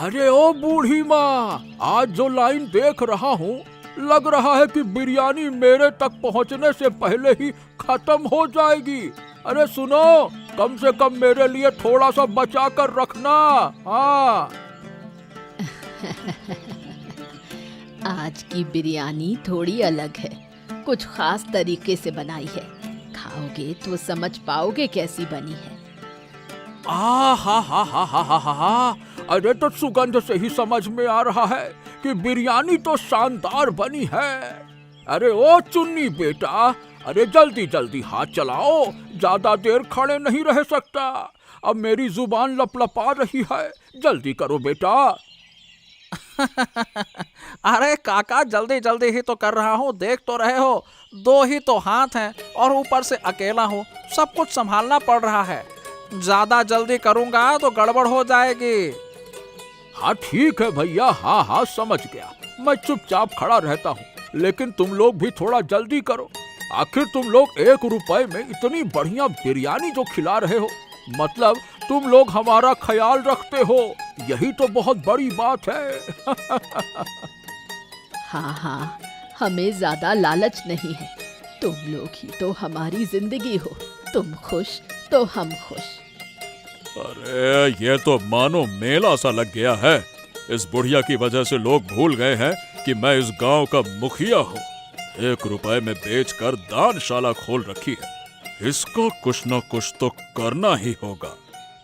अरे ओ बूढ़ी माँ, आज जो लाइन देख रहा हूँ लग रहा है कि बिरयानी मेरे तक पहुँचने से पहले ही खत्म हो जाएगी। अरे सुनो, कम से कम मेरे लिए थोड़ा सा बचा कर रखना। हाँ। आज की बिरयानी थोड़ी अलग है, कुछ खास तरीके से बनाई है। खाओगे तो समझ पाओगे कैसी बनी है। आ हा हा हा हा हा हा हा। अरे तो सुगंध से ही समझ में आ रहा है कि बिरयानी तो शानदार बनी है। अरे ओ चुन्नी बेटा, अरे जल्दी जल्दी हाथ चलाओ, ज्यादा देर खड़े नहीं रह सकता। अब मेरी जुबान लपलपा रही है, जल्दी करो बेटा। अरे काका, जल्दी जल्दी ही तो कर रहा हूँ, देख तो रहे हो, 2 ही तो हाथ हैं और ऊपर से अकेला हूँ, सब कुछ संभालना पड़ रहा है। ज्यादा जल्दी करूँगा तो गड़बड़ हो जाएगी। हाँ ठीक है भैया, हाँ हाँ समझ गया। मैं चुपचाप खड़ा रहता हूँ, लेकिन तुम लोग भी थोड़ा जल्दी करो। आखिर तुम लोग 1 रुपए में इतनी बढ़िया बिरयानी जो खिला रहे हो, मतलब तुम लोग हमारा ख्याल रखते हो, यही तो बहुत बड़ी बात है। हाँ हाँ, हमें ज्यादा लालच नहीं है, तुम लोग ही तो हमारी जिंदगी हो। तुम खुश तो हम खुश। अरे ये तो मानो मेला सा लग गया है। इस बुढ़िया की वजह से लोग भूल गए हैं कि मैं इस गांव का मुखिया हूँ। 1 रुपए में बेचकर दानशाला खोल रखी है। इसको कुछ न कुछ तो करना ही होगा,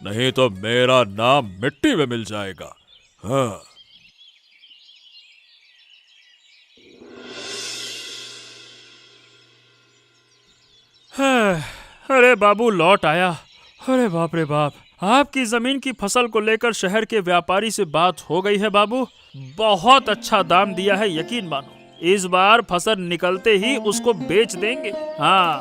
नहीं तो मेरा नाम मिट्टी में मिल जाएगा। हाँ। अरे बाबू लौट आया। अरे बाप रे बाप, आपकी जमीन की फसल को लेकर शहर के व्यापारी से बात हो गई है बाबू। बहुत अच्छा दाम दिया है, यकीन मानो। इस बार फसल निकलते ही उसको बेच देंगे। हाँ।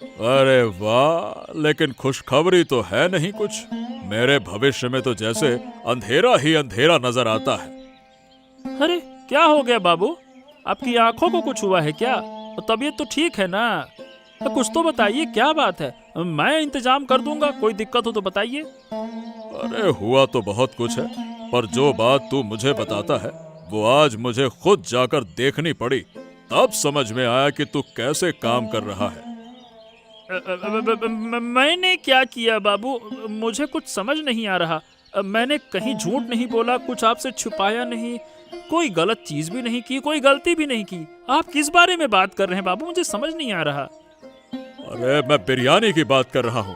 अरे वाह, लेकिन खुशखबरी तो है नहीं कुछ। मेरे भविष्य में तो जैसे अंधेरा ही अंधेरा नजर आता है। अरे क्या हो गया बाबू, आपकी आंखों को कुछ हुआ है क्या? तबीयत तो ठीक है ना? कुछ तो बताइए, क्या बात है? मैं इंतजाम कर दूंगा, कोई दिक्कत हो तो बताइए। अरे हुआ तो बहुत कुछ है, पर जो बात तू मुझे बताता है वो आज मुझे खुद जाकर देखनी पड़ी, तब समझ में आया कि तू कैसे काम कर रहा है। मैंने क्या किया बाबू, मुझे कुछ समझ नहीं आ रहा। मैंने कहीं झूठ नहीं बोला, कुछ आपसे छुपाया नहीं, कोई गलत चीज भी नहीं की, कोई गलती भी नहीं की। आप किस बारे में बात कर रहे हैं बाबू, मुझे समझ नहीं आ रहा। अरे मैं बिरयानी की बात कर रहा हूँ।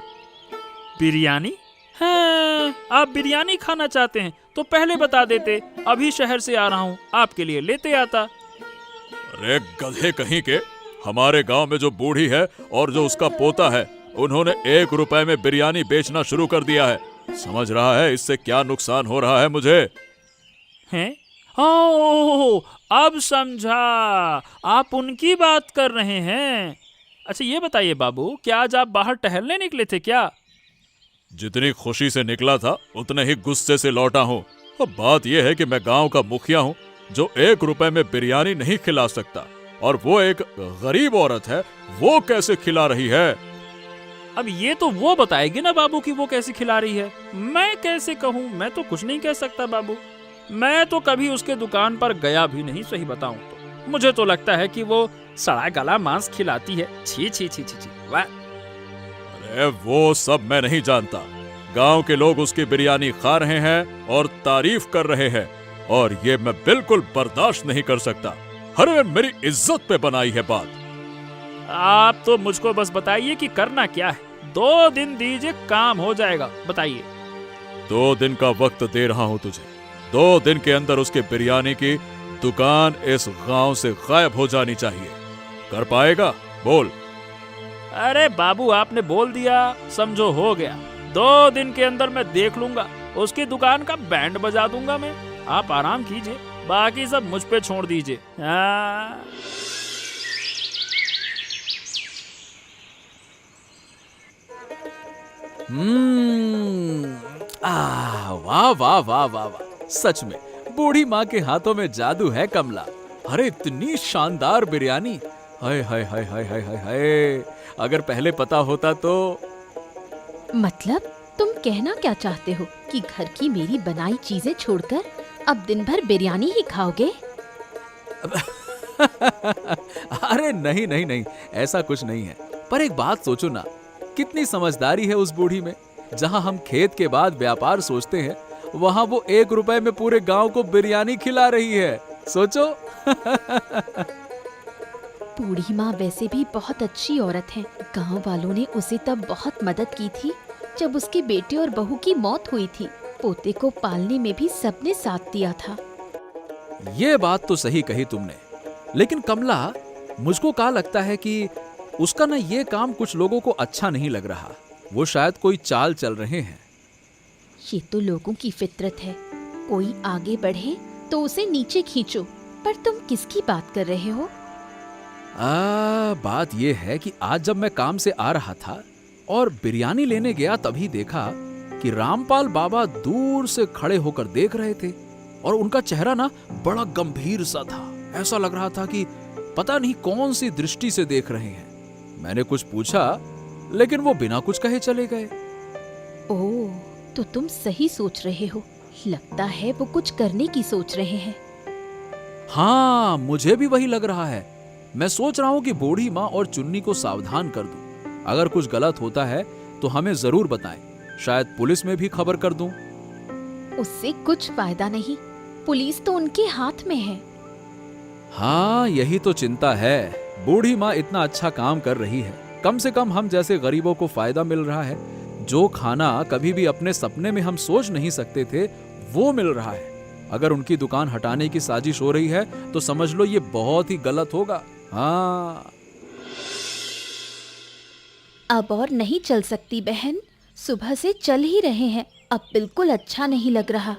बिरयानी? हाँ, आप बिरयानी खाना चाहते हैं तो पहले बता देते, अभी शहर से आ रहा हूँ, आपके लिए लेते आता। अरे गधे कहीं के, हमारे गांव में जो बूढ़ी है और जो उसका पोता है, उन्होंने 1 रुपए में बिरयानी बेचना शुरू कर दिया है। समझ रहा है इससे क्या नुकसान हो रहा है मुझे? हैं? ओह, अब समझा, आप उनकी बात कर रहे हैं। अच्छा ये बताइए बाबू, क्या आज आप बाहर टहलने निकले थे क्या? जितनी खुशी से निकला था उतने ही गुस्से से लौटा हूँ। अब बात यह है कि मैं गांव का मुखिया हूँ जो 1 रुपए में बिरयानी नहीं खिला सकता, और वो एक गरीब औरत है, वो कैसे खिला रही है? अब ये तो वो बताएगी ना बाबू कि वो कैसे खिला रही है। मैं कैसे कहूँ, मैं तो कुछ नहीं कह सकता बाबू। मैं तो कभी उसके दुकान पर गया भी नहीं, सही बताऊं तो। मुझे तो लगता है कि वो सड़ा गला मांस खिलाती है। छी छी छी छी छी, वाह। अरे वो सब मैं नहीं जानता। गांव के लोग उसकी बिरयानी खा रहे हैं और तारीफ कर रहे हैं, और ये मैं बिल्कुल बर्दाश्त नहीं कर सकता। अरे मेरी इज्जत पे बनाई है बात। आप तो मुझको बस बताइए कि करना क्या है। 2 दिन दीजिए, काम हो जाएगा, बताइए। 2 दिन का वक्त दे रहा हूँ तुझे। 2 दिन के अंदर उसके बिरयानी की दुकान इस गांव से गायब हो जानी चाहिए। कर पाएगा? बोल। अरे बाबू, आपने बोल दिया, समझो हो गया। 2 दिन के अंदर मैं देख लूंगा, उसकी दुकान का बैंड बजा दूंगा मैं। आप आराम कीजिए, बाकी सब मुझ पे छोड़ दीजिए। हाँ। वाह वाह वाह वाह वाह, सच में बूढ़ी माँ के हाथों में जादू है कमला। अरे इतनी शानदार बिरयानी, हाय हाय हाय हाय हाय हाय हाय। अगर पहले पता होता तो। मतलब तुम कहना क्या चाहते हो कि घर की मेरी बनाई चीजें छोड़कर अब दिन भर बिरयानी ही खाओगे? अरे नहीं नहीं नहीं, ऐसा कुछ नहीं है। पर एक बात सोचो ना, कितनी समझदारी है उस बूढ़ी में। जहां हम खेत के बाद व्यापार सोचते हैं, वहां वो 1 रुपए में पूरे गांव को बिरयानी खिला रही है। सोचो। बूढ़ी माँ वैसे भी बहुत अच्छी औरत है। गांव वालों ने उसे तब बहुत मदद की थी जब उसके बेटे और बहू की मौत हुई थी। पोते को पालने में भी सबने साथ दिया था। ये बात तो सही कही तुमने, लेकिन कमला, मुझको क्या लगता है कि उसका ना ये काम कुछ लोगों को अच्छा नहीं लग रहा। वो शायद कोई चाल चल रहे हैं। ये तो लोगों की फितरत है, कोई आगे बढ़े तो उसे नीचे खींचो। पर तुम किसकी बात कर रहे हो? बात ये है कि आज जब मैं काम से आ रहा था और बिरयानी लेने गया, तभी देखा कि रामपाल बाबा दूर से खड़े होकर देख रहे थे और उनका चेहरा ना बड़ा गंभीर सा था। ऐसा लग रहा था कि पता नहीं कौन सी दृष्टि से देख रहे हैं। मैंने कुछ पूछा, लेकिन वो बिना कुछ कहे चले गए। ओह, तो तुम सही सोच रहे हो। लगता है वो कुछ करने की सोच रहे हैं। हाँ, मुझे भी वही लग रहा है। मैं सोच रहा हूँ कि बूढ़ी माँ और चुन्नी को सावधान कर दूं। अगर कुछ गलत होता है तो हमें जरूर बताएं। शायद पुलिस में भी खबर कर दूं। उससे कुछ फायदा नहीं, पुलिस तो उनके हाथ में है। हाँ, यही तो चिंता है। बूढ़ी माँ इतना अच्छा काम कर रही है, कम से कम हम जैसे गरीबों को फायदा मिल रहा है। जो खाना कभी भी अपने सपने में हम सोच नहीं सकते थे, वो मिल रहा है। अगर उनकी दुकान हटाने की साजिश हो रही है तो समझ लो ये बहुत ही गलत होगा। हाँ, अब और नहीं चल सकती बहन, सुबह से चल ही रहे हैं, अब बिल्कुल अच्छा नहीं लग रहा।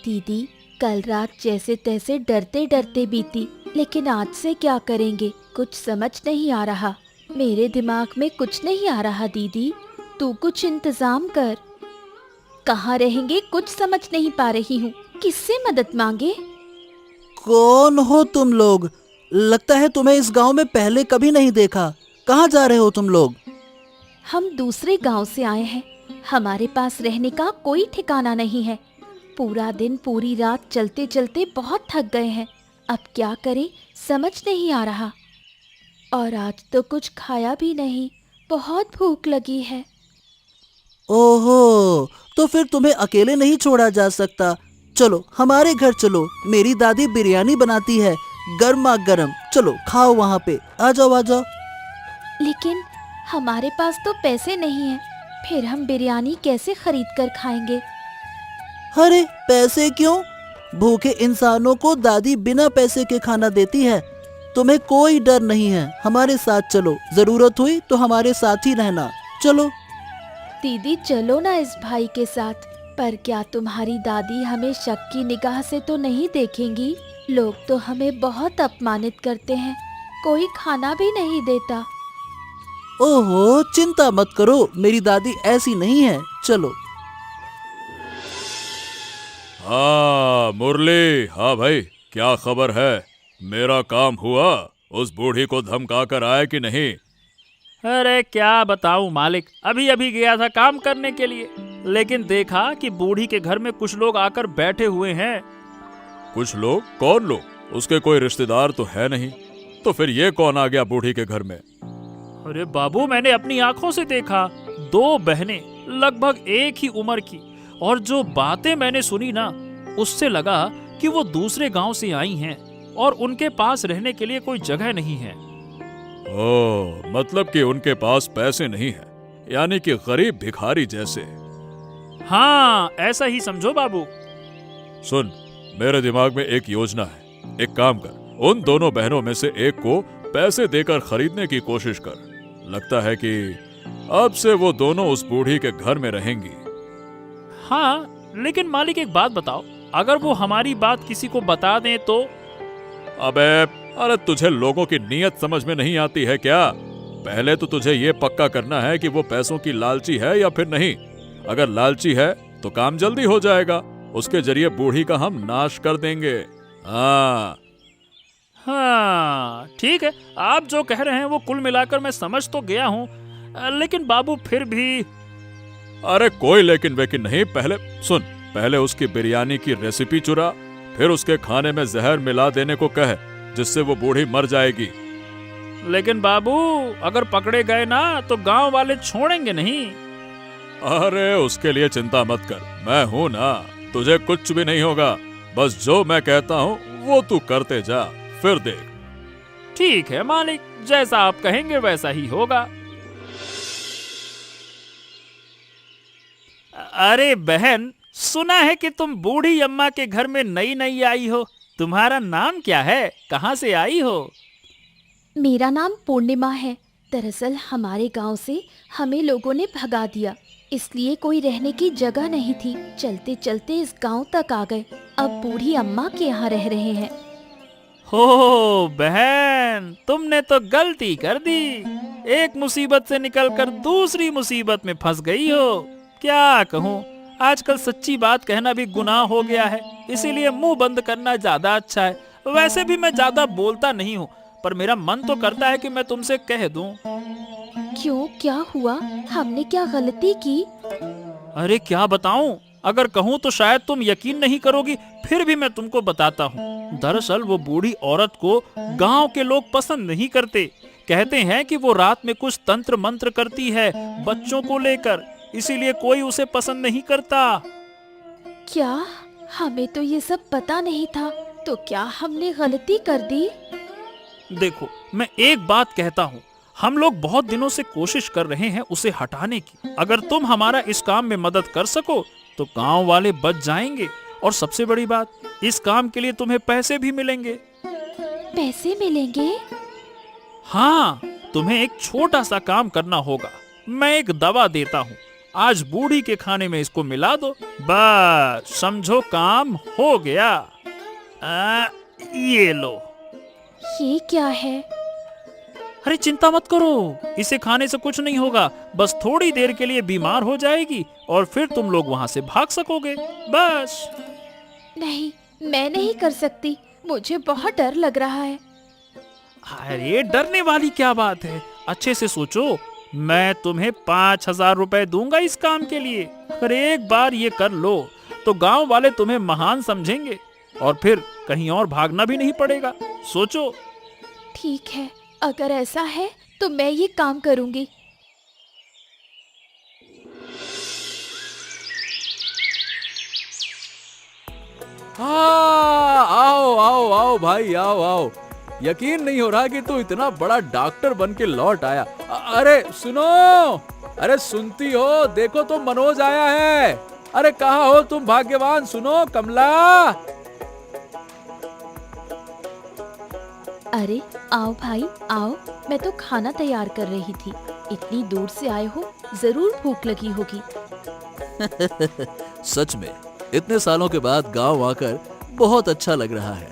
दीदी, कल रात जैसे तैसे डरते डरते बीती, लेकिन आज से क्या करेंगे कुछ समझ नहीं आ रहा। मेरे दिमाग में कुछ नहीं आ रहा दीदी, तू कुछ इंतजाम कर। कहाँ रहेंगे कुछ समझ नहीं पा रही हूँ, किससे मदद मांगे? कौन हो तुम लोग? लगता है तुम्हें इस गांव में पहले कभी नहीं देखा। कहाँ जा रहे हो तुम लोग? हम दूसरे गांव से आए हैं, हमारे पास रहने का कोई ठिकाना नहीं है। पूरा दिन पूरी रात चलते चलते बहुत थक गए हैं, अब क्या करें समझ नहीं आ रहा। और आज तो कुछ खाया भी नहीं, बहुत भूख लगी है। ओहो, तो फिर तुम्हें अकेले नहीं छोड़ा जा सकता। चलो हमारे घर चलो, मेरी दादी बिरयानी बनाती है गर्मा गर्म। चलो खाओ वहाँ पे, आ जाओ आ जाओ। लेकिन हमारे पास तो पैसे नहीं हैं, फिर हम बिरयानी कैसे खरीद कर खाएंगे? अरे पैसे क्यों? भूखे इंसानों को दादी बिना पैसे के खाना देती है। तुम्हें कोई डर नहीं है, हमारे साथ चलो, जरूरत हुई तो हमारे साथ ही रहना। चलो। दीदी चलो ना इस भाई के साथ। पर क्या तुम्हारी दादी हमें शक की निगाह से तो नहीं देखेंगी? लोग तो हमें बहुत अपमानित करते हैं, कोई खाना भी नहीं देता। ओहो, चिंता मत करो, मेरी दादी ऐसी नहीं है। चलो। हाँ मुरली, हाँ भाई, क्या खबर है? मेरा काम हुआ? उस बूढ़ी को धमका कर आए कि नहीं? अरे क्या बताऊं मालिक, अभी अभी गया था काम करने के लिए, लेकिन देखा कि बूढ़ी के घर में कुछ लोग आकर बैठे हुए हैं। कुछ लोग? कौन लोग? उसके कोई रिश्तेदार तो है नहीं, तो फिर ये कौन आ गया बूढ़ी के घर में? अरे बाबू, मैंने अपनी आंखों से देखा, 2 बहनें लगभग एक ही उम्र की, और जो बातें मैंने सुनी ना, उससे लगा कि वो दूसरे गांव से आई हैं और उनके पास रहने के लिए कोई जगह नहीं है। ओह, मतलब कि उनके पास पैसे नहीं है, यानी कि गरीब भिखारी जैसे। हाँ, ऐसा ही समझो बाबू। सुन, मेरे दिमाग में एक योजना है। एक काम कर, उन दोनों बहनों में से एक को पैसे देकर खरीदने की कोशिश कर। लगता है कि अब से वो दोनों उस बूढ़ी के घर में रहेंगी। हाँ, लेकिन मालिक एक बात बताओ, अगर वो हमारी बात किसी को बता दें तो? अबे, अरे तुझे लोगों की नीयत समझ में नहीं आती है क्या? पहले तो तुझे ये पक्का करना है कि वो पैसों की लालची है या फिर नहीं। अगर लालची है तो काम जल्दी हो जाएगा, उसके जरिए बूढ़ी का हम नाश कर देंगे। हाँ ठीक है, आप जो कह रहे हैं वो कुल मिलाकर मैं समझ तो गया हूँ, लेकिन बाबू फिर भी। अरे कोई लेकिन वेकिन नहीं, पहले सुन, पहले उसकी बिरयानी की रेसिपी चुरा, फिर उसके खाने में जहर मिला देने को कह, जिससे वो बूढ़ी मर जाएगी। लेकिन बाबू अगर पकड़े गए ना तो गांव वाले छोड़ेंगे नहीं। अरे उसके लिए चिंता मत कर, मैं हूं ना, तुझे कुछ भी नहीं होगा। बस जो मैं कहता हूँ वो तू करते जा, फिर देख। ठीक है मालिक, जैसा आप कहेंगे वैसा ही होगा। अरे बहन, सुना है कि तुम बूढ़ी अम्मा के घर में नई नई आई हो। तुम्हारा नाम क्या है, कहाँ से आई हो? मेरा नाम पूर्णिमा है। दरअसल हमारे गांव से हमें लोगों ने भगा दिया, इसलिए कोई रहने की जगह नहीं थी। चलते चलते इस गांव तक आ गए। अब बूढ़ी अम्मा के यहाँ रह रहे हैं। हो बहन, तुमने तो गलती कर दी। एक मुसीबत से निकलकर दूसरी मुसीबत में फंस गई हो। क्या कहूँ, आजकल सच्ची बात कहना भी गुनाह हो गया है, इसीलिए मुंह बंद करना ज्यादा अच्छा है। वैसे भी मैं ज्यादा बोलता नहीं हूँ, पर मेरा मन तो करता है कि मैं तुमसे कह दूं। क्यों, क्या हुआ? हमने क्या गलती की? अरे क्या बताऊं, अगर कहूं तो शायद तुम यकीन नहीं करोगी, फिर भी मैं तुमको बताता हूँ। दरअसल वो बूढ़ी औरत को गांव के लोग पसंद नहीं करते। कहते हैं कि वो रात में कुछ तंत्र मंत्र करती है बच्चों को लेकर, इसीलिए कोई उसे पसंद नहीं करता। क्या? हमें तो ये सब पता नहीं था। तो क्या हमने गलती कर दी? देखो, मैं एक बात कहता हूँ, हम लोग बहुत दिनों से कोशिश कर रहे हैं उसे हटाने की। अगर तुम हमारा इस काम में मदद कर सको तो गांव वाले बच जाएंगे, और सबसे बड़ी बात, इस काम के लिए तुम्हें पैसे भी मिलेंगे। पैसे मिलेंगे? हाँ, तुम्हें एक छोटा सा काम करना होगा। मैं एक दवा देता हूँ, आज बूढ़ी के खाने में इसको मिला दो, बस समझो काम हो गया। ये लो। ये क्या है? अरे चिंता मत करो, इसे खाने से कुछ नहीं होगा। बस थोड़ी देर के लिए बीमार हो जाएगी और फिर तुम लोग वहां से भाग सकोगे, बस। नहीं, मैं नहीं कर सकती। मुझे बहुत डर लग रहा है। अरे डरने वाली क्या बात है, अच्छे से सोचो। मैं तुम्हें 5,000 रुपए दूंगा इस काम के लिए। अगर एक बार ये कर लो तो गांव वाले तुम्हें महान समझेंगे और फिर कहीं और भागना भी नहीं पड़ेगा। सोचो। ठीक है, अगर ऐसा है तो मैं ये काम करूंगी। हाँ, आओ आओ आओ भाई, आओ आओ। यकीन नहीं हो रहा कि तू इतना बड़ा डॉक्टर बन के लौट आया। अरे सुनो, अरे सुनती हो, देखो तो मनोज आया है। अरे कहाँ हो तुम भाग्यवान? सुनो कमला। अरे आओ भाई आओ, मैं तो खाना तैयार कर रही थी। इतनी दूर से आए हो, जरूर भूख लगी होगी। सच में इतने सालों के बाद गांव आकर बहुत अच्छा लग रहा है।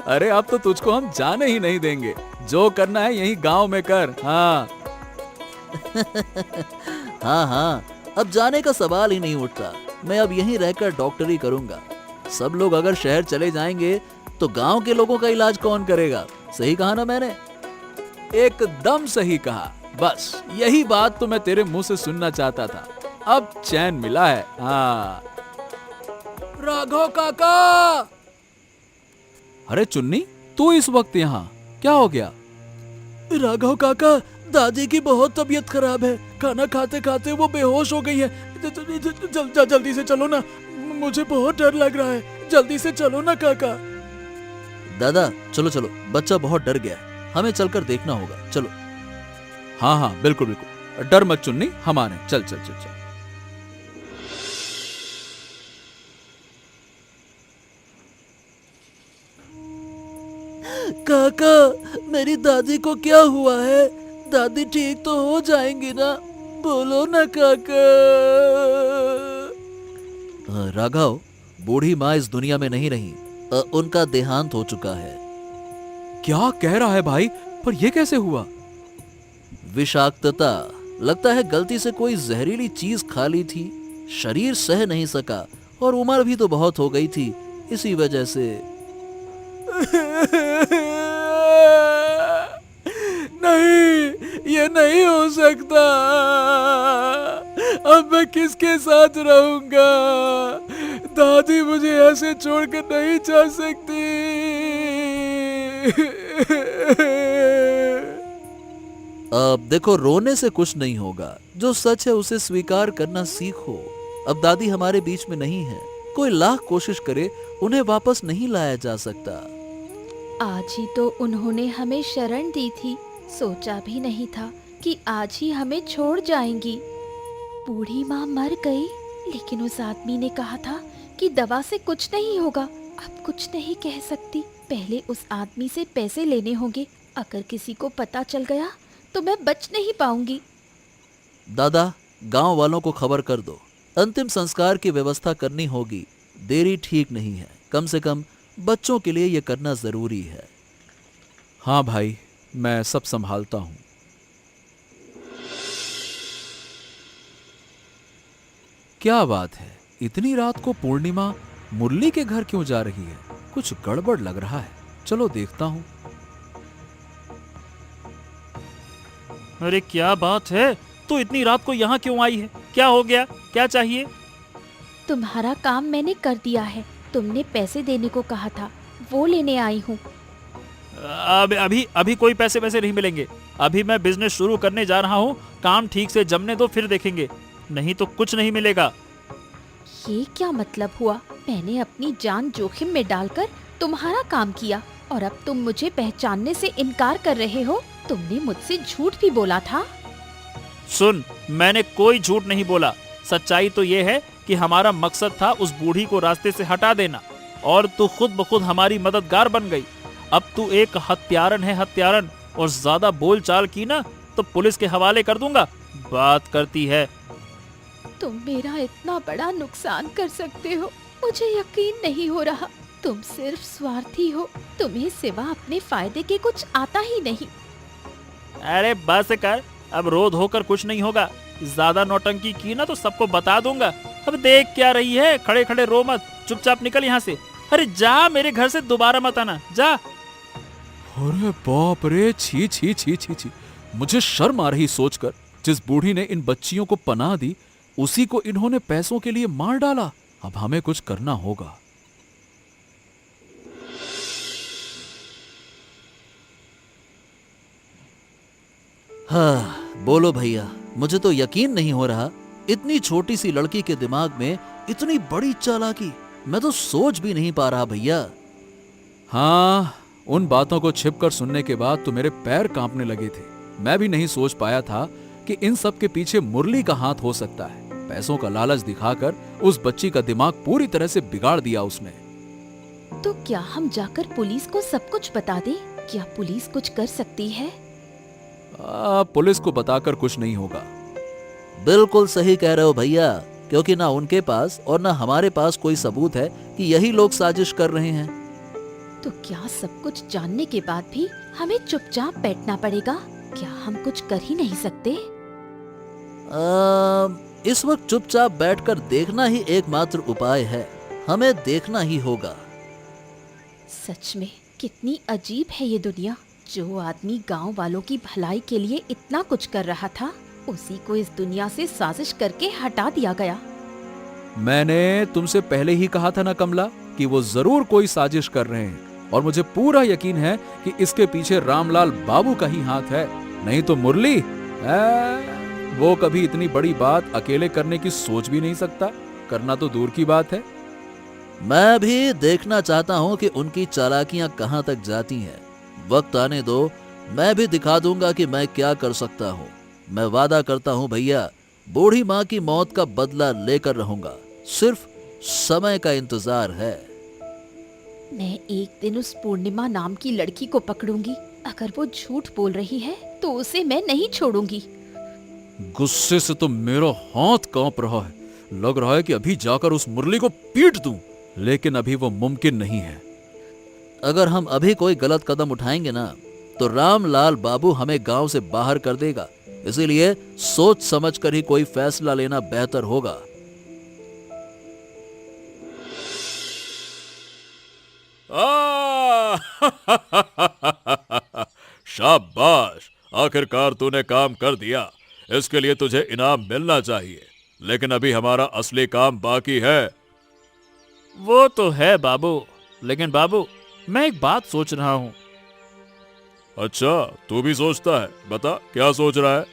अरे अब तो तुझको हम जाने ही नहीं देंगे। जो करना है यही गांव में कर। हाँ हाँ हाँ, अब जाने का सवाल ही नहीं उठता। मैं अब यहीं रहकर डॉक्टरी करूंगा। सब लोग अगर शहर चले जाएंगे तो गांव के लोगों का इलाज कौन करेगा? सही कहा ना मैंने? एकदम सही कहा। बस यही बात तो मैं तेरे मुंह से सुनना चाहता था। अब चैन मिला है। हाँ राघव काका। अरे चुन्नी, तू इस वक्त यहाँ? क्या हो गया? राघव काका, दादी की बहुत तबीयत खराब है। खाना खाते खाते वो बेहोश हो गई है। जल्दी से चलो ना, मुझे बहुत डर लग रहा है। जल्दी से चलो ना काका। दादा चलो चलो, बच्चा बहुत डर गया है, हमें चलकर देखना होगा। चलो। हाँ हाँ बिल्कुल बिल्कुल, डर मत चुन्नी, हम आ रहे हैं। चल चल चल चल। काका, मेरी दादी को क्या हुआ है? दादी ठीक तो हो जाएंगी ना? बोलो ना काका। राघव, बूढ़ी माँ इस दुनिया में नहीं रही। उनका देहांत हो चुका है। क्या कह रहा है भाई? पर यह कैसे हुआ? विषाक्तता, लगता है गलती से कोई जहरीली चीज खा ली थी। शरीर सह नहीं सका और उम्र भी तो बहुत हो गई थी, इसी वजह से। नहीं, ये नहीं हो सकता। मैं किसके साथ रहूंगा? दादी मुझे ऐसे छोड़कर नहीं जा सकती। अब देखो, रोने से कुछ नहीं होगा। जो सच है उसे स्वीकार करना सीखो। अब दादी हमारे बीच में नहीं है। कोई लाख कोशिश करे उन्हें वापस नहीं लाया जा सकता। आज ही तो उन्होंने हमें शरण दी थी। सोचा भी नहीं था कि आज ही हमें छोड़ जाएंगी। बूढ़ी माँ मर गई, लेकिन उस आदमी ने कहा था कि दवा से कुछ नहीं होगा। अब कुछ नहीं कह सकती। पहले उस आदमी से पैसे लेने होंगे। अगर किसी को पता चल गया तो मैं बच नहीं पाऊंगी। दादा, गांव वालों को खबर कर दो। अंतिम संस्कार की व्यवस्था करनी होगी। देरी ठीक नहीं है। कम से कम बच्चों के लिए यह करना जरूरी है। हाँ भाई, मैं सब संभालता हूँ। क्या बात है, इतनी रात को पूर्णिमा मुरली के घर क्यों जा रही है? कुछ गड़बड़ लग रहा है। चलो देखता हूँ। अरे क्या बात है, तू इतनी रात को यहाँ क्यों आई है? क्या हो गया? क्या चाहिए? तुम्हारा काम मैंने कर दिया है। तुमने पैसे देने को कहा था, वो लेने आई हूँ। अभी कोई पैसे वैसे नहीं मिलेंगे। अभी मैं बिजनेस शुरू करने जा रहा हूँ। काम ठीक से जमने दो, फिर देखेंगे। नहीं तो कुछ नहीं मिलेगा। ये क्या मतलब हुआ? मैंने अपनी जान जोखिम में डालकर तुम्हारा काम किया और अब तुम मुझे पहचानने से इनकार कर रहे हो। तुमने मुझसे झूठ भी बोला था। सुन, मैंने कोई झूठ नहीं बोला। सच्चाई तो ये है कि हमारा मकसद था उस बूढ़ी को रास्ते से हटा देना, और तू खुद ब खुद हमारी मददगार बन गई। अब तू एक हत्यारन है, हत्यारन। और ज्यादा बोल चाल की ना तो पुलिस के हवाले कर दूंगा। बात करती है। तुम मेरा इतना बड़ा नुकसान कर सकते हो, मुझे यकीन नहीं हो रहा। तुम सिर्फ स्वार्थी हो। तुम्हें सिवा अपने फायदे के कुछ आता ही नहीं। अरे बस कर, अब रोध होकर कुछ नहीं होगा। ज्यादा नौटंकी की ना तो सबको बता दूंगा। अब देख क्या रही है, खड़े खड़े रो मत, चुपचाप निकल यहाँ से। अरे जा, मेरे घर से दोबारा मत आना, जा। अरे बाप रे, छी छी छी छी छी। मुझे शर्म आ रही सोचकर। जिस बूढ़ी ने इन बच्चियों को पनाह दी, उसी को इन्होंने पैसों के लिए मार डाला। अब हमें कुछ करना होगा। हाँ, बोलो भैया। मुझे तो यकीन नहीं हो रहा, इतनी छोटी सी लड़की के दिमाग में इतनी बड़ी चालाकी। मैं तो सोच भी नहीं पा रहा भैया। हाँ, उन बातों को छिपकर सुनने के बाद तो मेरे पैर कांपने लगे थे। मैं भी नहीं सोच पाया था कि इन सब के पीछे मुरली का हाथ हो सकता है। पैसों का लालच दिखाकर उस बच्ची का दिमाग पूरी तरह से बिगाड़ दिया उसने। तो क्या हम जाकर पुलिस को सब कुछ बता दें? क्या पुलिस कुछ कर सकती है? पुलिस को बताकर कुछ नहीं होगा। बिल्कुल सही कह रहे हो भैया, क्योंकि ना उनके पास और ना हमारे पास कोई सबूत है कि यही लोग साजिश कर रहे हैं। तो क्या सब कुछ जानने के बाद भी हमें चुपचाप बैठना पड़ेगा? क्या हम कुछ कर ही नहीं सकते? इस वक्त चुपचाप बैठकर देखना ही एकमात्र उपाय है। हमें देखना ही होगा। सच में कितनी अजीब है ये दुनिया। जो आदमी गांव वालों की भलाई के लिए इतना कुछ कर रहा था, उसी को इस दुनिया से साजिश करके हटा दिया गया। मैंने तुमसे पहले ही कहा था ना कमला कि वो जरूर कोई साजिश कर रहे हैं, और मुझे पूरा यकीन है कि इसके पीछे रामलाल बाबू का ही हाथ है। नहीं तो मुरली, वो कभी इतनी बड़ी बात अकेले करने की सोच भी नहीं सकता। करना तो दूर की बात है। मैं भी देखना चाहता हूँ कि उनकी चालाकियां कहाँ तक जाती हैं। वक्त आने दो, मैं भी दिखा दूंगा कि मैं क्या कर सकता हूँ। मैं वादा करता हूँ भैया, बूढ़ी माँ की मौत का बदला लेकर रहूंगा। सिर्फ समय का इंतजार है। मैं एक दिन उस पूर्णिमा नाम की लड़की को पकड़ूंगी। अगर वो झूठ बोल रही है तो उसे मैं नहीं छोड़ूंगी। गुस्से से तो मेरा हाथ कांप रहा है। लग रहा है कि अभी जाकर उस मुरली को पीट दूं, लेकिन अभी वो मुमकिन नहीं है। अगर हम अभी कोई गलत कदम उठाएंगे ना, तो रामलाल बाबू हमें गांव से बाहर कर देगा। इसीलिए सोच समझकर ही कोई फैसला लेना बेहतर होगा। शाबाश, आखिरकार तूने काम कर दिया। इसके लिए तुझे इनाम मिलना चाहिए। लेकिन अभी हमारा असली काम बाकी है। वो तो है बाबू, लेकिन बाबू मैं एक बात सोच रहा हूँ। अच्छा, तू भी सोचता है? बता क्या सोच रहा है?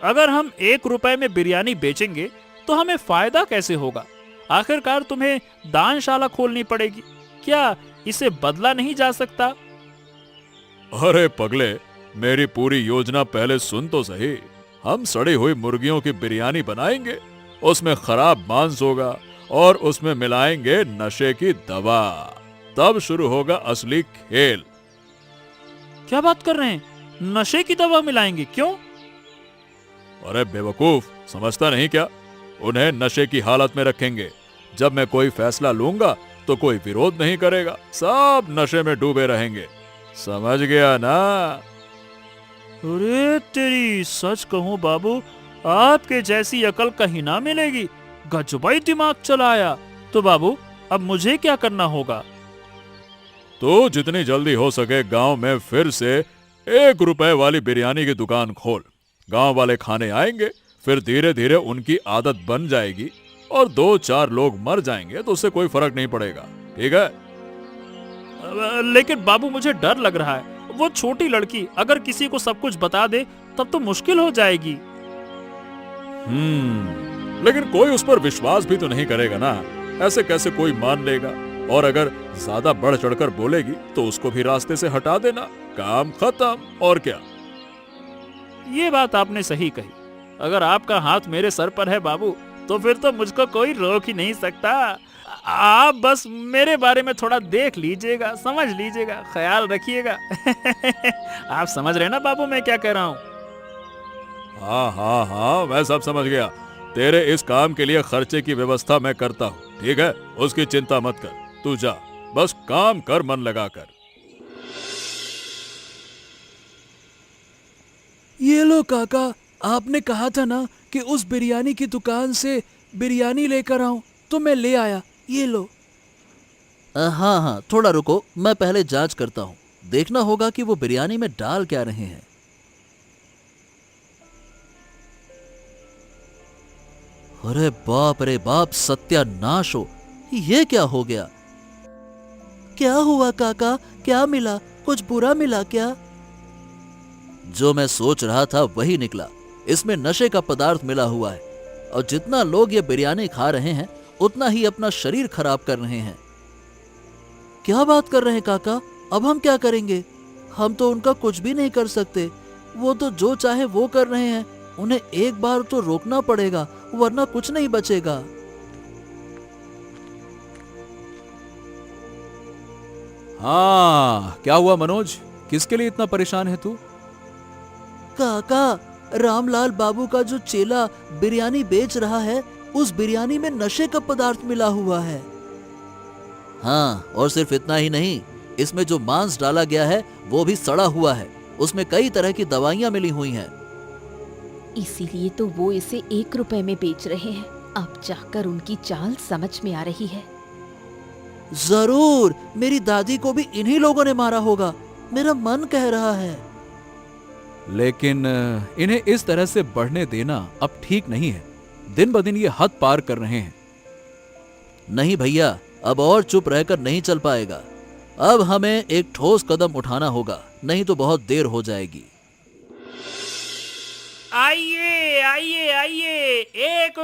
अगर हम 1 रुपए में बिरयानी बेचेंगे तो हमें फायदा कैसे होगा? आखिरकार तुम्हें दानशाला खोलनी पड़ेगी, क्या इसे बदला नहीं जा सकता? अरे पगले, मेरी पूरी योजना पहले सुन तो सही। हम सड़ी हुई मुर्गियों की बिरयानी बनाएंगे, उसमें खराब मांस होगा और उसमें मिलाएंगे नशे की दवा। तब शुरू होगा असली खेल। क्या बात कर रहे हैं? नशे की दवा मिलाएंगे? क्यों? अरे बेवकूफ, समझता नहीं क्या? उन्हें नशे की हालत में रखेंगे। जब मैं कोई फैसला लूंगा तो कोई विरोध नहीं करेगा, सब नशे में डूबे रहेंगे। समझ गया ना? अरे तेरी, सच कहूं बाबू, आपके जैसी अकल कहीं ना मिलेगी। गजबाई दिमाग चलाया। तो बाबू अब मुझे क्या करना होगा? तो जितनी जल्दी हो सके गांव में फिर से 1 रुपए वाली बिरयानी की दुकान खोल। गांव वाले खाने आएंगे, फिर धीरे धीरे उनकी आदत बन जाएगी और 2-4 लोग मर जाएंगे तो उससे कोई फर्क नहीं पड़ेगा। ठीक है? लेकिन बाबू मुझे डर लग रहा है। वो छोटी लड़की अगर किसी को सब कुछ बता दे तब तो मुश्किल हो जाएगी। लेकिन कोई उस पर विश्वास भी तो नहीं करेगा ना। ऐसे कैसे कोई मान लेगा? और अगर ज्यादा बढ़ चढ़कर बोलेगी तो उसको भी रास्ते से हटा देना, काम खत्म। और क्या? ये बात आपने सही कही। अगर आपका हाथ मेरे सर पर है बाबू, तो फिर तो मुझको कोई रोक ही नहीं सकता। आप बस मेरे बारे में थोड़ा देख लीजिएगा, समझ लीजिएगा, ख्याल रखिएगा। आप समझ रहे ना बाबू मैं क्या कह रहा हूँ? हाँ हाँ हाँ, मैं सब समझ गया। तेरे इस काम के लिए खर्चे की व्यवस्था मैं करता हूँ, ठीक है? उसकी चिंता मत कर, तू जा, बस काम कर मन लगाकर। ये लो काका, आपने कहा था ना कि उस बिरयानी की दुकान से बिरयानी लेकर आऊं, तो मैं ले आया। ये लो। हाँ हाँ, थोड़ा रुको, मैं पहले जांच करता हूँ। देखना होगा कि वो बिरयानी में डाल क्या रहे हैं। अरे बाप रे बाप, सत्यानाश हो! ये क्या हो गया? क्या हुआ काका? क्या मिला? कुछ बुरा मिला क्या? जो मैं सोच रहा था वही निकला। इसमें नशे का पदार्थ मिला हुआ है और जितना लोग ये बिरयानी खा रहे हैं उतना ही अपना शरीर खराब कर रहे हैं। क्या बात कर रहे हैं काका? अब हम क्या करेंगे? हम तो उनका कुछ भी नहीं कर सकते। वो तो जो चाहे वो कर रहे हैं। उन्हें एक बार तो रोकना पड़ेगा, वरना कुछ नहीं बचेगा। हाँ, क्या हुआ मनोज? किसके लिए इतना परेशान है तू? काका, रामलाल बाबू का जो चेला बिरयानी बेच रहा है, उस बिरयानी में नशे का पदार्थ मिला हुआ है। हाँ, और सिर्फ इतना ही नहीं, इसमें जो मांस डाला गया है वो भी सड़ा हुआ है। उसमें कई तरह की दवाइयां मिली हुई हैं। इसीलिए तो वो इसे 1 रुपए में बेच रहे हैं। अब जाकर उनकी चाल समझ में आ रही है। जरूर, मेरी दादी को भी इन्हीं लोगों ने मारा होगा, मेरा मन कह रहा है। लेकिन इन्हें इस तरह से बढ़ने देना अब ठीक नहीं है। दिन ब दिन ये हद पार कर रहे हैं। नहीं भैया, अब और चुप रहकर नहीं चल पाएगा। अब हमें एक ठोस कदम उठाना होगा, नहीं तो बहुत देर हो जाएगी। आइए आइए आइए, 1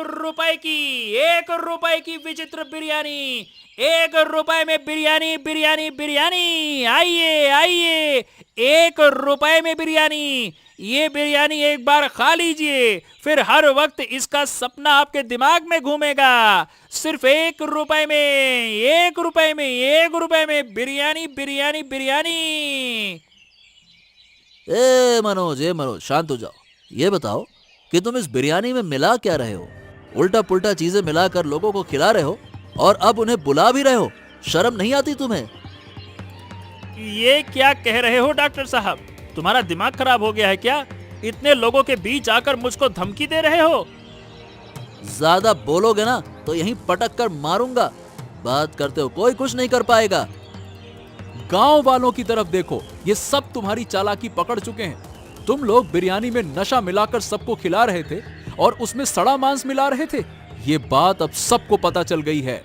रुपए की विचित्र बिरयानी, 1 रुपए में बिरयानी बिरयानी बिरयानी। आइए आइए, 1 रुपए में बिरयानी। ये बिरयानी एक बार खा लीजिए, फिर हर वक्त इसका सपना आपके दिमाग में घूमेगा। सिर्फ 1 रुपए में, 1 रुपए में, 1 रुपए में बिरयानी बिरयानी बिरयानी। ए मनोज, शांत हो जाओ। ये बताओ कि तुम इस बिरयानी में मिला क्या रहे हो? उल्टा पुल्टा चीजें मिलाकर लोगों को खिला रहे हो और अब उन्हें बुला भी रहे हो। शर्म नहीं आती तुम्हें? ये क्या कह रहे हो डॉक्टर साहब? तुम्हारा दिमाग खराब हो गया है क्या? इतने लोगों के बीच आकर मुझको धमकी दे रहे हो? ज्यादा बोलोगे ना तो यहीं पटक कर मारूंगा। बात करते हो, कोई कुछ नहीं कर पाएगा। गांव वालों की तरफ देखो, ये सब तुम्हारी चालाकी पकड़ चुके हैं। तुम लोग बिरयानी में नशा मिलाकर सबको खिला रहे थे और उसमें सड़ा मांस मिला रहे थे। ये बात अब सबको पता चल गई है।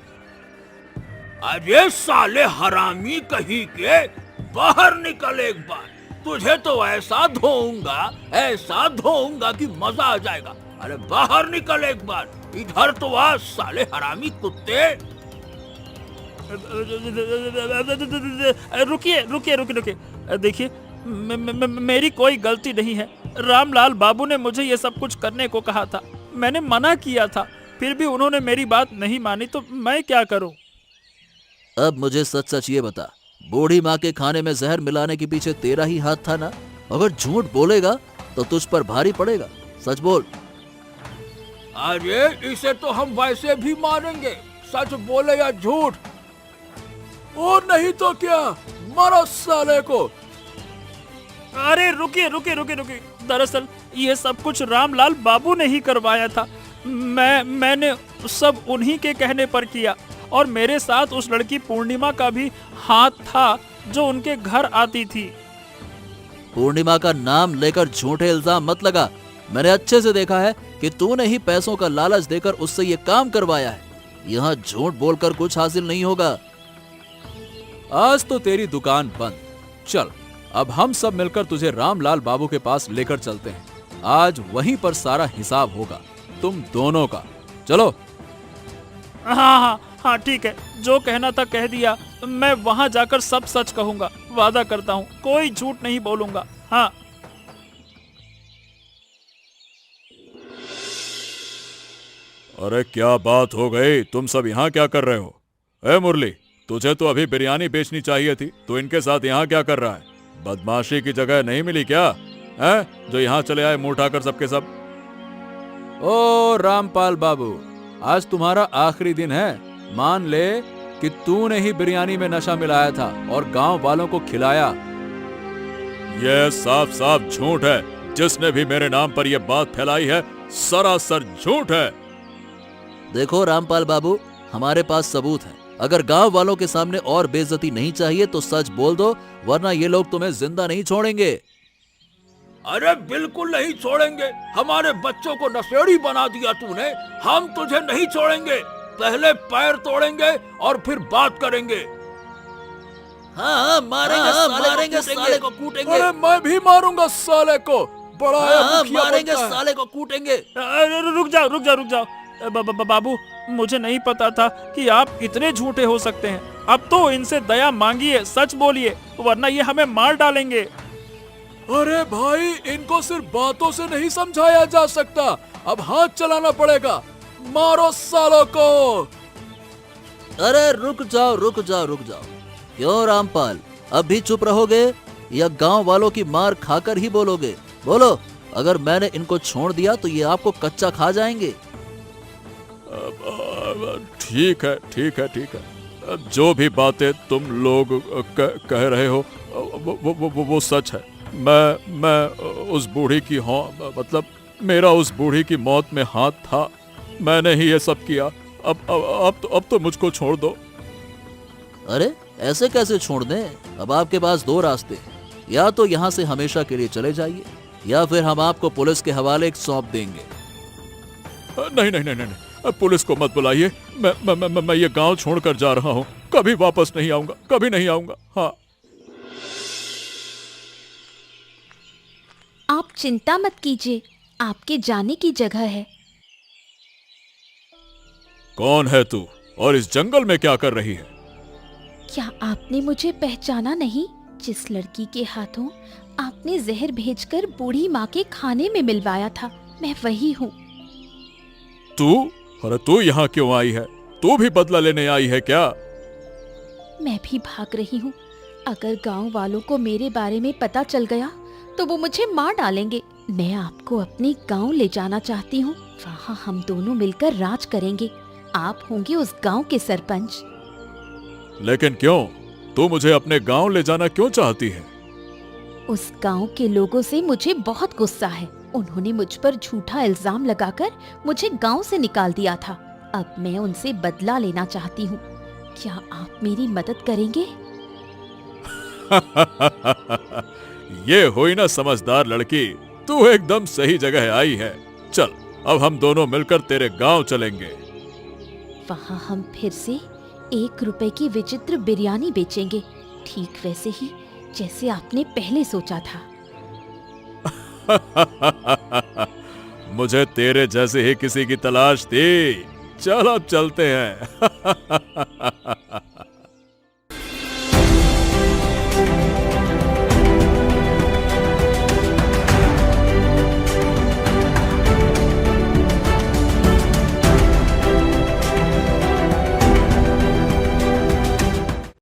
अरे साले हरामी कहीं के, बाहर निकल एक बार, तुझे तो ऐसा धोऊंगा कि मजा आ जाएगा। अरे बाहर निकल एक बार, इधर तो आ साले हरामी कुत्ते। रुकिए रुकिए रुकिए रुकिए, देखिए मेरी कोई गलती नहीं है। रामलाल बाबू ने मुझे ये सब कुछ करने को कहा था, मैंने मना किया था, फिर भी उन्होंने मेरी बात नहीं मानी, तो मैं क्या करूं? अब मुझे सच सच ये बता, बूढ़ी माँ के खाने में जहर मिलाने के पीछे तेरा ही हाथ था ना? अगर झूठ बोलेगा तो तुझ पर भारी पड़ेगा, सच बोल। अरे इसे तो हम वैसे भी मारेंगे, सच बोले या झूठ। और नहीं तो क्या, मारो साले को। अरे रुकिए रुकिए रुकिए रुकिए, दरअसल ये सब कुछ रामलाल बाबू ने ही करवाया था। मैंने सब उन्हीं के कहने पर किया, और मेरे साथ उस लड़की पूर्णिमा का भी हाथ था जो उनके घर आती थी। पूर्णिमा का नाम लेकर झूठे इल्जाम मत लगा। मैंने अच्छे से देखा है कि तूने ही पैसों का लालच देकर उससे ये काम करवाया है। यहाँ झूठ बोलकर कुछ हासिल नहीं होगा। आज तो तेरी दुकान बंद। चल, अब हम सब मिलकर तुझे रामलाल बाबू के पास लेकर चलते हैं। आज वहीं पर सारा हिसाब होगा तुम दोनों का। चलो। हाँ हाँ हाँ ठीक है, जो कहना था कह दिया। मैं वहाँ जाकर सब सच कहूँगा, वादा करता हूँ, कोई झूठ नहीं बोलूँगा। हाँ। अरे क्या बात हो गई, तुम सब यहाँ क्या कर रहे हो? ए मुरली, तुझे तो अभी बिरयानी बेचनी चाहिए थी, तो इनके साथ यहाँ क्या कर रहा है? बदमाशी की जगह नहीं मिली क्या है जो यहाँ चले आए मुंह उठाकर सबके सब? ओ रामपाल बाबू, आज तुम्हारा आखिरी दिन है। मान ले कि तूने ही बिरयानी में नशा मिलाया था और गांव वालों को खिलाया। यह साफ साफ झूठ है। जिसने भी मेरे नाम पर यह बात फैलाई है सरासर झूठ है। देखो रामपाल बाबू, हमारे पास सबूत है। अगर गांव वालों के सामने और बेइज्जती नहीं चाहिए तो सच बोल दो, वरना ये लोग तुम्हें जिंदा नहीं छोड़ेंगे। अरे बिल्कुल नहीं छोड़ेंगे, हमारे बच्चों को नशेड़ी बना दिया तूने। हम तुझे नहीं छोड़ेंगे, पहले पैर तोड़ेंगे और फिर बात करेंगे। हाँ, मारेंगे साले को कूटेंगे। अरे मैं भी मारूंगा साले को, बड़ा मुखिया मारेंगे बनता है। साले को कूटेंगे। रुक जाओ। बाबू, मुझे नहीं पता था कि आप इतने झूठे हो सकते हैं। अब तो इनसे दया मांगिए, सच बोलिए, वरना ये हमें मार डालेंगे। अरे भाई, इनको सिर्फ बातों से नहीं समझाया जा सकता, अब हाथ चलाना पड़ेगा। मारो सालों को। अरे रुक जाओ। क्यों रामपाल, अब भी चुप रहोगे या गांव वालों की मार खाकर ही बोलोगे? बोलो, अगर मैंने इनको छोड़ दिया तो ये आपको कच्चा खा जाएंगे। ठीक है। जो भी बातें तुम लोग कह रहे हो वो सच है। मैं उस बूढ़ी की मतलब मेरा उस बूढ़ी की मौत में हाथ था। मैंने ही ये सब किया। अब तो मुझको छोड़ दो। अरे ऐसे कैसे छोड़ दें? अब आपके पास दो रास्ते हैं, या तो यहाँ से हमेशा के लिए चले जाइए, या फिर हम आपको पुलिस के हवाले सौंप देंगे। नहीं, पुलिस को मत बुलाइए। मैं ये गांव छोड़कर जा रहा हूँ, कभी वापस नहीं आऊंगा, कभी नहीं आऊंगा। हाँ। आप चिंता मत कीजिए, आपके जाने की जगह है। कौन है तू और इस जंगल में क्या कर रही है? क्या आपने मुझे पहचाना नहीं? जिस लड़की के हाथों आपने जहर भेजकर बूढ़ी माँ के खाने में मिलवाया था, मैं वही हूँ। अरे तू यहाँ क्यों आई है? तू भी बदला लेने आई है क्या? मैं भी भाग रही हूँ। अगर गांव वालों को मेरे बारे में पता चल गया तो वो मुझे मार डालेंगे। मैं आपको अपने गांव ले जाना चाहती हूँ, वहाँ हम दोनों मिलकर राज करेंगे। आप होंगे उस गांव के सरपंच। लेकिन क्यों? तू मुझे अपने गांव ले जाना क्यों चाहती है? उस गांव के लोगों से मुझे बहुत गुस्सा है। उन्होंने मुझ पर झूठा इल्जाम लगाकर मुझे गांव से निकाल दिया था। अब मैं उनसे बदला लेना चाहती हूँ। क्या आप मेरी मदद करेंगे? ये हुई ना समझदार लड़की, तू एकदम सही जगह आई है। चल, अब हम दोनों मिलकर तेरे गांव चलेंगे। वहाँ हम फिर से 1 रुपए की विचित्र बिरयानी बेचेंगे, ठीक वैसे ही जैसे आपने पहले सोचा था। मुझे तेरे जैसे ही किसी की तलाश थी। चल अब चलते हैं।